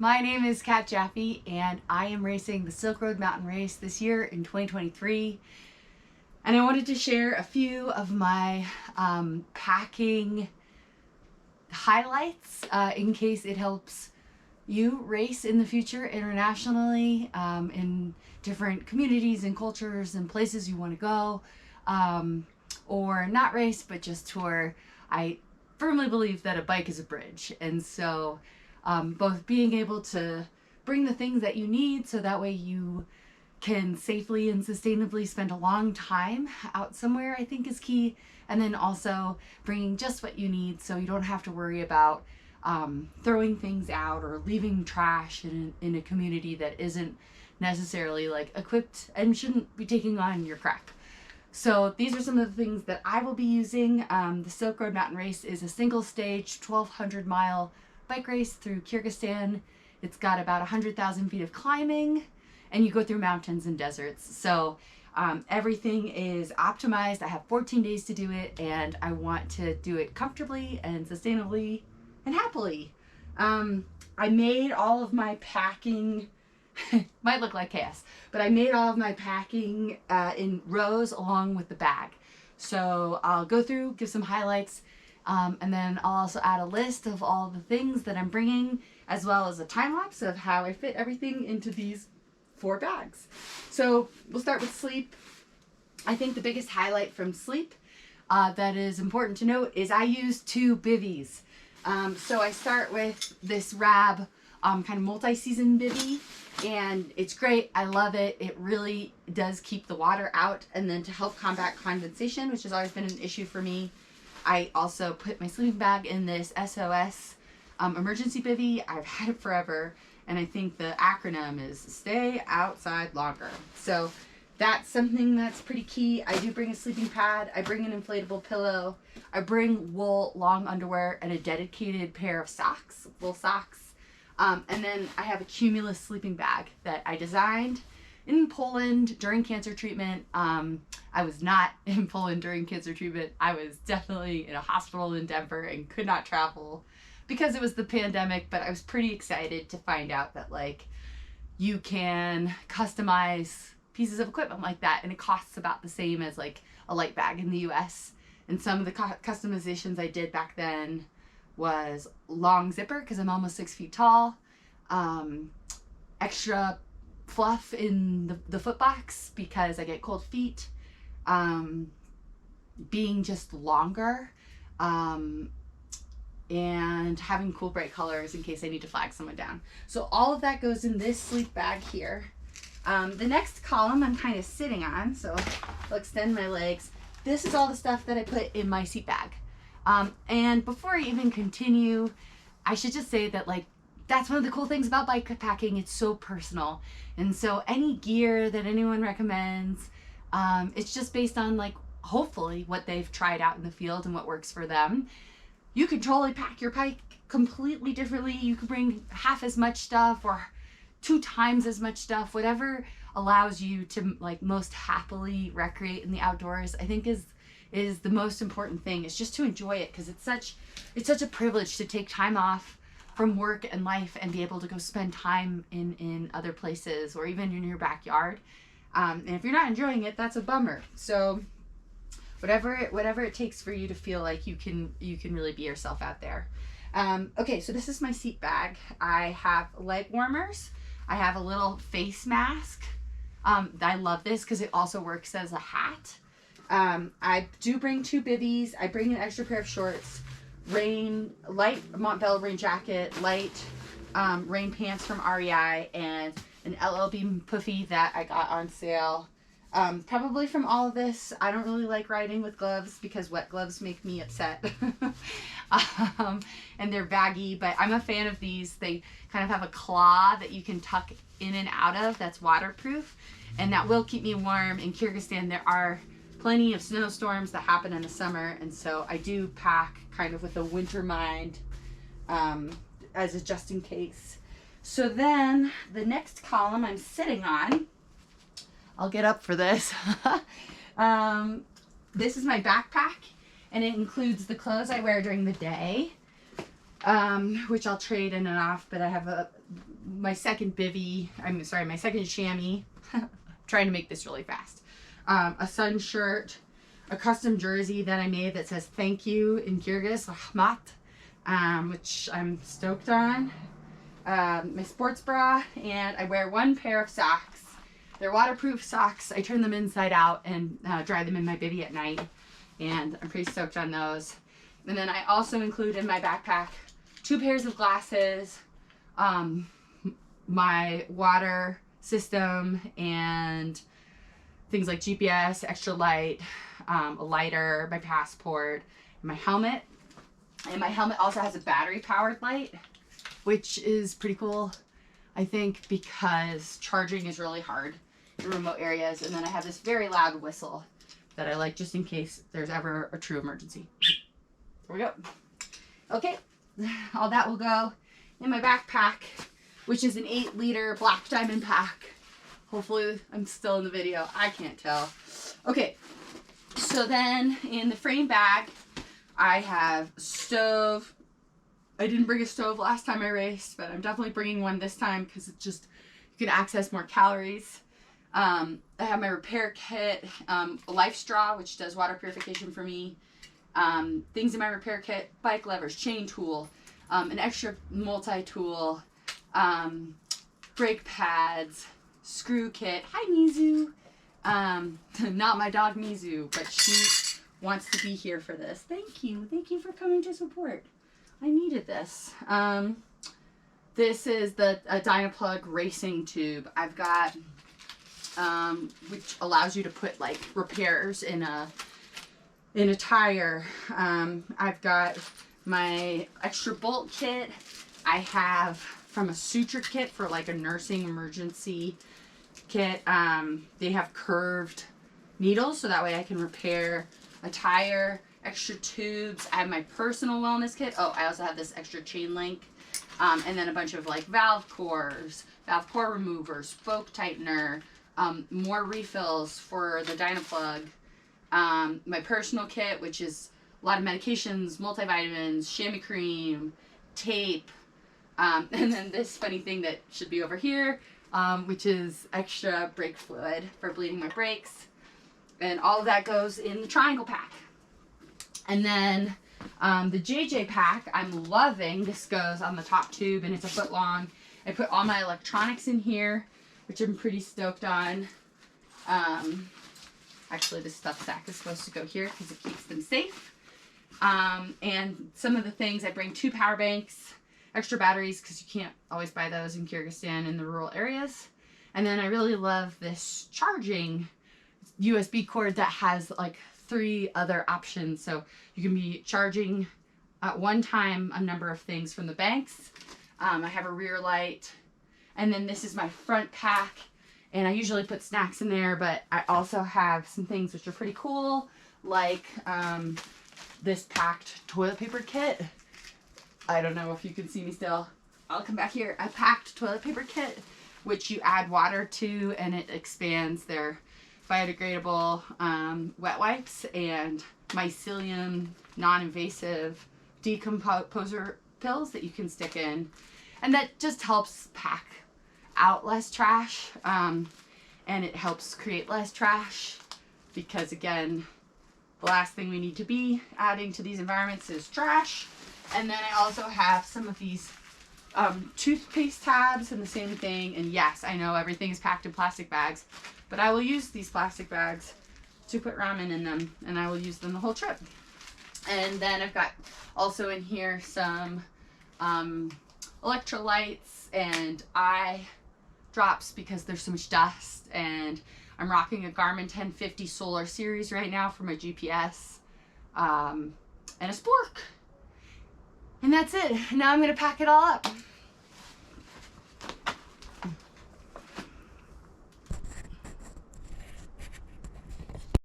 My name is Cat Jaffee, and I am racing the Silk Road MTN Race this year in 2023. And I wanted to share a few of my packing highlights in case it helps you race in the future internationally, in different communities and cultures and places you want to go, or not race but just tour. I firmly believe that a bike is a bridge, and so both being able to bring the things that you need so that way you can safely and sustainably spend a long time out somewhere, I think is key. And then also bringing just what you need so you don't have to worry about throwing things out or leaving trash in a community that isn't necessarily like equipped and shouldn't be taking on your crap. So these are some of the things that I will be using. The Silk Road MTN Race is a single stage 1,200 mile bike race through Kyrgyzstan. It's got about 100,000 feet of climbing, and you go through mountains and deserts. So everything is optimized. I have 14 days to do it, and I want to do it comfortably and sustainably and happily. I made all of my packing, might look like chaos, but I made all of my packing in rows along with the bag. So I'll go through, give some highlights, and then I'll also add a list of all the things that I'm bringing, as well as a time lapse of how I fit everything into these 4 bags. So we'll start with sleep. I think the biggest highlight from sleep that is important to note is I use 2 bivvies. So I start with this Rab kind of multi-season bivvy, and it's great. I love it. It really does keep the water out, and then to help combat condensation, which has always been an issue for me, I also put my sleeping bag in this SOS emergency bivvy. I've had it forever, and I think the acronym is Stay Outside Longer. So that's something that's pretty key. I do bring a sleeping pad. I bring an inflatable pillow. I bring wool long underwear and a dedicated pair of socks, wool socks. And then I have a Cumulus sleeping bag that I designed in Poland during cancer treatment. I was not in Poland during cancer treatment. I was definitely in a hospital in Denver and could not travel because it was the pandemic, but I was pretty excited to find out that like you can customize pieces of equipment like that, and it costs about the same as like a light bag in the US. And some of the customizations I did back then was long zipper because I'm almost 6 feet tall, extra fluff in the foot box because I get cold feet, being just longer, and having cool bright colors in case I need to flag someone down. So all of that goes in this sleep bag here. The next column I'm kind of sitting on, so I'll extend my legs. This is all the stuff that I put in my seat bag. And before I even continue, I should just say that like that's one of the cool things about bike packing. It's so personal. And so any gear that anyone recommends, it's just based on like hopefully what they've tried out in the field and what works for them. You could totally pack your bike completely differently. You could bring half as much stuff or 2 times as much stuff, whatever allows you to like most happily recreate in the outdoors, I think is the most important thing, is just to enjoy it, because it's such a privilege to take time off from work and life and be able to go spend time in other places or even in your backyard. And if you're not enjoying it, that's a bummer. So whatever it takes for you to feel like you can really be yourself out there. Okay, so this is my seat bag. I have leg warmers. I have a little face mask. I love this because it also works as a hat. I do bring 2 bivvies. I bring an extra pair of shorts, light Montbell rain jacket, light rain pants from REI, and an LL Bean puffy that I got on sale. Probably from all of this, I don't really like riding with gloves because wet gloves make me upset. And they're baggy, but I'm a fan of these. They kind of have a claw that you can tuck in and out of that's waterproof, and that will keep me warm. In Kyrgyzstan, there are plenty of snowstorms that happen in the summer, and so I do pack kind of with a winter mind as a just in case. So then the next column I'm sitting on, I'll get up for this. This is my backpack, and it includes the clothes I wear during the day, which I'll trade in and off, but I have my second my second chamois. Trying to make this really fast. A sun shirt, a custom jersey that I made that says thank you in Kyrgyz, Rahmat, which I'm stoked on. My sports bra, and I wear one pair of socks. They're waterproof socks. I turn them inside out and dry them in my bivvy at night, and I'm pretty stoked on those. And then I also include in my backpack 2 pairs of glasses, my water system, and things like GPS, extra light, a lighter, my passport, my helmet. And my helmet also has a battery powered light, which is pretty cool, I think, because charging is really hard in remote areas. And then I have this very loud whistle that I like just in case there's ever a true emergency. There we go. Okay, all that will go in my backpack, which is an 8-liter Black Diamond pack. Hopefully I'm still in the video. I can't tell. Okay, so then in the frame bag, I have stove. I didn't bring a stove last time I raced, but I'm definitely bringing one this time because it's just, you can access more calories. I have my repair kit, a life straw, which does water purification for me. Things in my repair kit: bike levers, chain tool, an extra multi-tool, brake pads, screw kit. Hi, Mizu. Not my dog Mizu, but she wants to be here for this. Thank you. Thank you for coming to support. I needed this. This is the Dynaplug racing tube. I've got, which allows you to put like repairs in a tire. I've got my extra bolt kit. I have from a suture kit for like a nursing emergency kit. They have curved needles, so that way I can repair a tire. Extra tubes. I have my personal wellness kit. Oh, I also have this extra chain link. And then a bunch of like valve cores, valve core remover, spoke tightener, more refills for the Dynaplug. My personal kit, which is a lot of medications, multivitamins, chamois cream, tape, and then this funny thing that should be over here, which is extra brake fluid for bleeding my brakes. And all of that goes in the triangle pack. And then the JJ pack, I'm loving. This goes on the top tube, and it's a foot long. I put all my electronics in here, which I'm pretty stoked on. Actually, this stuff sack is supposed to go here because it keeps them safe. And some of the things, I bring 2 power banks, extra batteries because you can't always buy those in Kyrgyzstan in the rural areas. And then I really love this charging USB cord that has like 3 other options, so you can be charging at one time a number of things from the banks. I have a rear light, and then this is my front pack, and I usually put snacks in there, but I also have some things which are pretty cool, like this packed toilet paper kit. I don't know if you can see me still. I'll come back here. A packed toilet paper kit, which you add water to, and it expands their biodegradable wet wipes and mycelium non-invasive decomposer pills that you can stick in, and that just helps pack out less trash, and it helps create less trash, because again, the last thing we need to be adding to these environments is trash. And then I also have some of these toothpaste tabs and the same thing. And yes, I know everything is packed in plastic bags, but I will use these plastic bags to put ramen in them, and I will use them the whole trip. And then I've got also in here some electrolytes and eye drops because there's so much dust, and I'm rocking a Garmin 1050 Solar Series right now for my GPS, and a spork. And that's it. Now I'm going to pack it all up.